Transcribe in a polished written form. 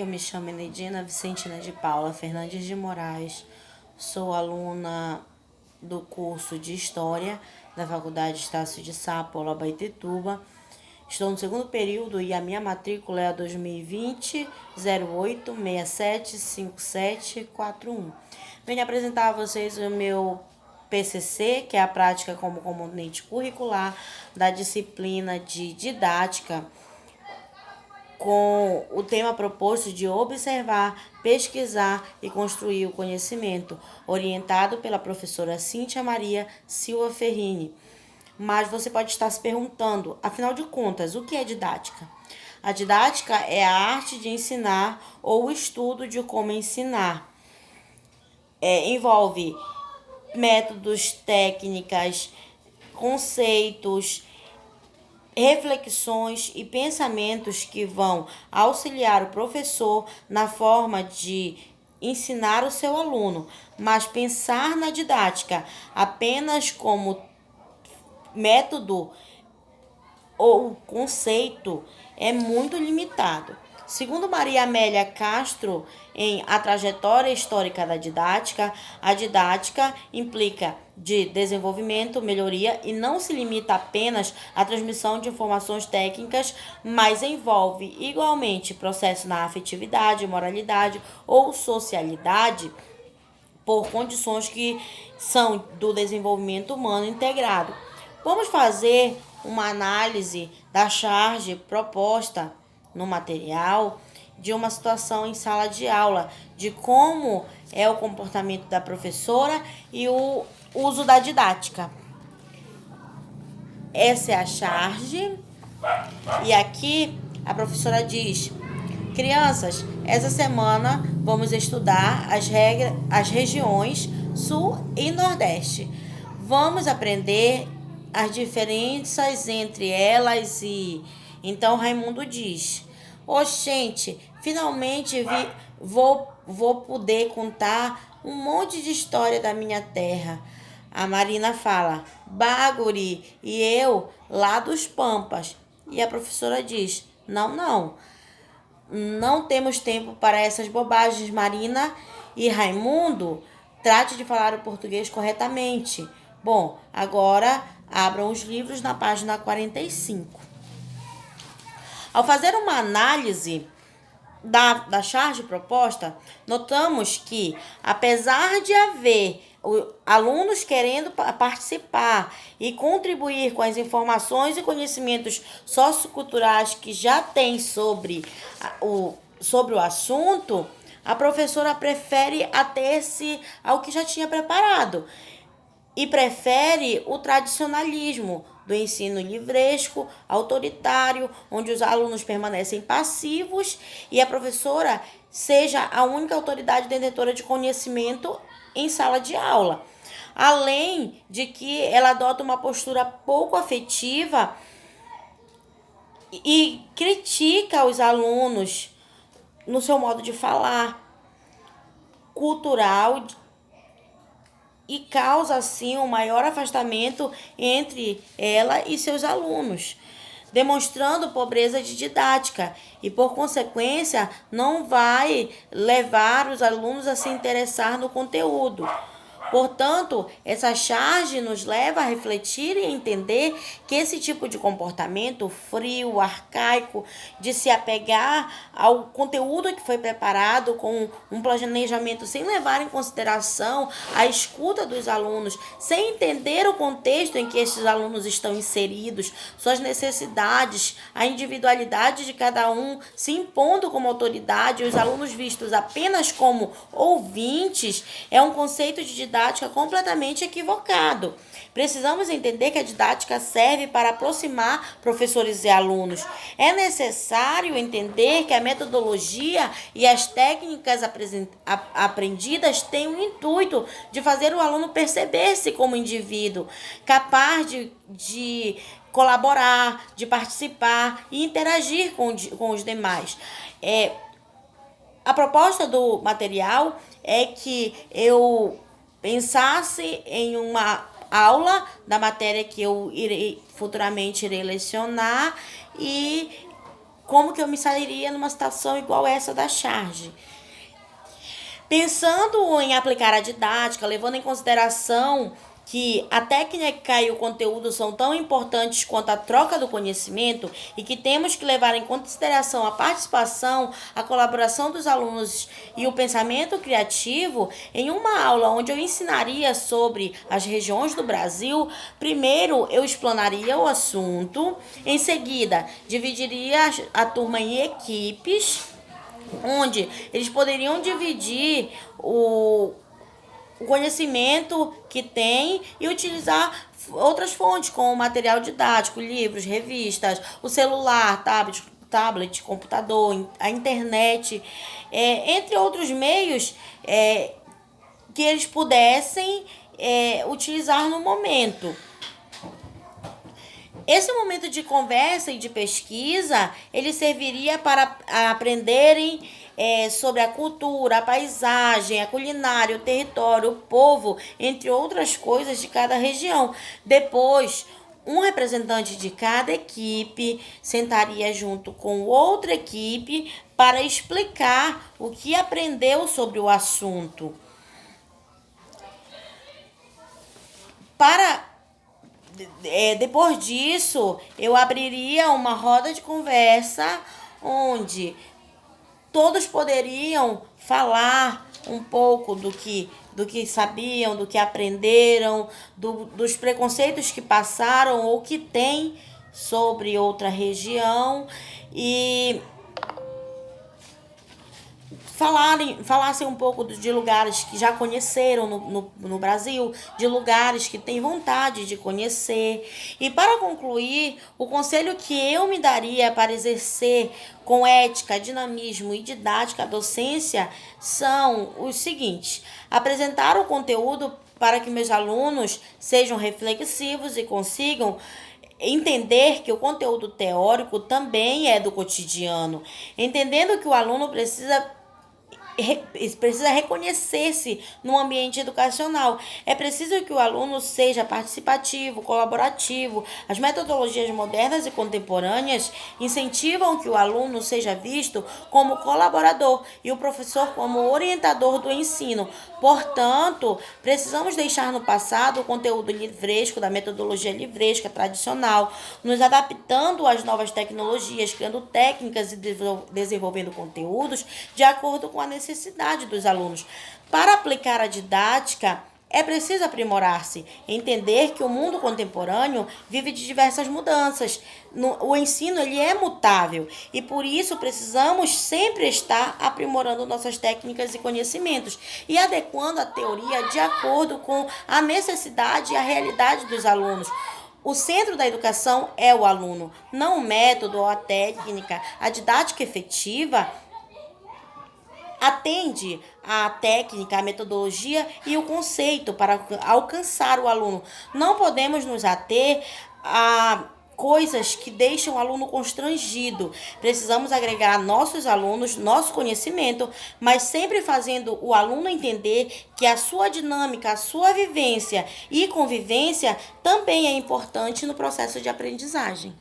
eu me chamo Enedina Vicentina de Paula Fernandes de Moraes, sou aluna do curso de História da Faculdade Estácio de Sá, Paula Abaetetuba. Estou no segundo período e a minha matrícula é a 2020 08 67 5741. Venho apresentar a vocês o meu PCC, que é a prática como componente curricular da disciplina de didática, com o tema proposto de observar, pesquisar e construir o conhecimento, orientado pela professora Cíntia Maria Silva Ferrini. Mas você pode estar se perguntando, afinal de contas, o que é didática? A didática é a arte de ensinar ou o estudo de como ensinar. Envolve métodos, técnicas, conceitos, reflexões e pensamentos que vão auxiliar o professor na forma de ensinar o seu aluno, mas pensar na didática apenas como método ou conceito é muito limitado. Segundo Maria Amélia Castro, em A Trajetória Histórica da Didática, a didática implica de desenvolvimento, melhoria e não se limita apenas à transmissão de informações técnicas, mas envolve igualmente processo na afetividade, moralidade ou socialidade, por condições que são do desenvolvimento humano integrado. Vamos fazer uma análise da charge proposta no material de uma situação em sala de aula, de como é o comportamento da professora e o uso da didática. Essa é a charge e aqui a professora diz: crianças, essa semana vamos estudar as regiões Sul e Nordeste. Vamos aprender as diferenças entre elas e... Então Raimundo diz: gente, finalmente vou poder contar um monte de história da minha terra. A Marina fala: Baguri, e eu lá dos Pampas. E a professora diz: não temos tempo para essas bobagens, Marina. E Raimundo, trate de falar o português corretamente. Bom, agora abram os livros na página 45. Ao fazer uma análise da charge proposta, notamos que, apesar de haver alunos querendo participar e contribuir com as informações e conhecimentos socioculturais que já tem sobre o assunto, a professora prefere ater-se ao que já tinha preparado e prefere o tradicionalismo do ensino livresco, autoritário, onde os alunos permanecem passivos e a professora seja a única autoridade detentora de conhecimento em sala de aula. Além de que ela adota uma postura pouco afetiva e critica os alunos no seu modo de falar, cultural, e causa, assim, um maior afastamento entre ela e seus alunos, demonstrando pobreza de didática e, por consequência, não vai levar os alunos a se interessar no conteúdo. Portanto, essa charge nos leva a refletir e entender que esse tipo de comportamento frio, arcaico, de se apegar ao conteúdo que foi preparado com um planejamento sem levar em consideração a escuta dos alunos, sem entender o contexto em que esses alunos estão inseridos, suas necessidades, a individualidade de cada um, se impondo como autoridade e os alunos vistos apenas como ouvintes, é um conceito de didática completamente equivocado. Precisamos entender que a didática serve para aproximar professores e alunos. É necessário entender que a metodologia e as técnicas aprendidas têm o intuito de fazer o aluno perceber-se como indivíduo, capaz de colaborar, de participar e interagir com os demais. A proposta do material é que eu pensasse em uma aula da matéria que eu futuramente irei lecionar e como que eu me sairia numa situação igual essa da charge. Pensando em aplicar a didática, levando em consideração que a técnica e o conteúdo são tão importantes quanto a troca do conhecimento e que temos que levar em consideração a participação, a colaboração dos alunos e o pensamento criativo, em uma aula onde eu ensinaria sobre as regiões do Brasil, primeiro eu explanaria o assunto, em seguida dividiria a turma em equipes, onde eles poderiam dividir o conhecimento que tem e utilizar outras fontes, como material didático, livros, revistas, o celular, tablet, computador, a internet, entre outros meios que eles pudessem utilizar no momento. Esse momento de conversa e de pesquisa, ele serviria para aprenderem sobre a cultura, a paisagem, a culinária, o território, o povo, entre outras coisas de cada região. Depois, um representante de cada equipe sentaria junto com outra equipe para explicar o que aprendeu sobre o assunto. Depois disso, eu abriria uma roda de conversa onde todos poderiam falar um pouco do que sabiam, do que aprenderam, dos preconceitos que passaram ou que têm sobre outra região, falassem um pouco de lugares que já conheceram no Brasil, de lugares que têm vontade de conhecer. E para concluir, o conselho que eu me daria para exercer com ética, dinamismo e didática a docência são os seguintes: apresentar o conteúdo para que meus alunos sejam reflexivos e consigam entender que o conteúdo teórico também é do cotidiano, entendendo que o aluno precisa reconhecer-se no ambiente educacional. É preciso que o aluno seja participativo, colaborativo. As metodologias modernas e contemporâneas incentivam que o aluno seja visto como colaborador e o professor como orientador do ensino. Portanto, precisamos deixar no passado o conteúdo livresco, da metodologia livresca tradicional, nos adaptando às novas tecnologias, criando técnicas e desenvolvendo conteúdos de acordo com a necessidade dos alunos. Para aplicar a didática, é preciso aprimorar-se, entender que o mundo contemporâneo vive de diversas mudanças. O ensino ele é mutável e por isso precisamos sempre estar aprimorando nossas técnicas e conhecimentos e adequando a teoria de acordo com a necessidade e a realidade dos alunos. O centro da educação é o aluno, não o método ou a técnica. A didática efetiva atende à técnica, à metodologia e o conceito para alcançar o aluno. Não podemos nos ater a coisas que deixam o aluno constrangido. Precisamos agregar a nossos alunos nosso conhecimento, mas sempre fazendo o aluno entender que a sua dinâmica, a sua vivência e convivência também é importante no processo de aprendizagem.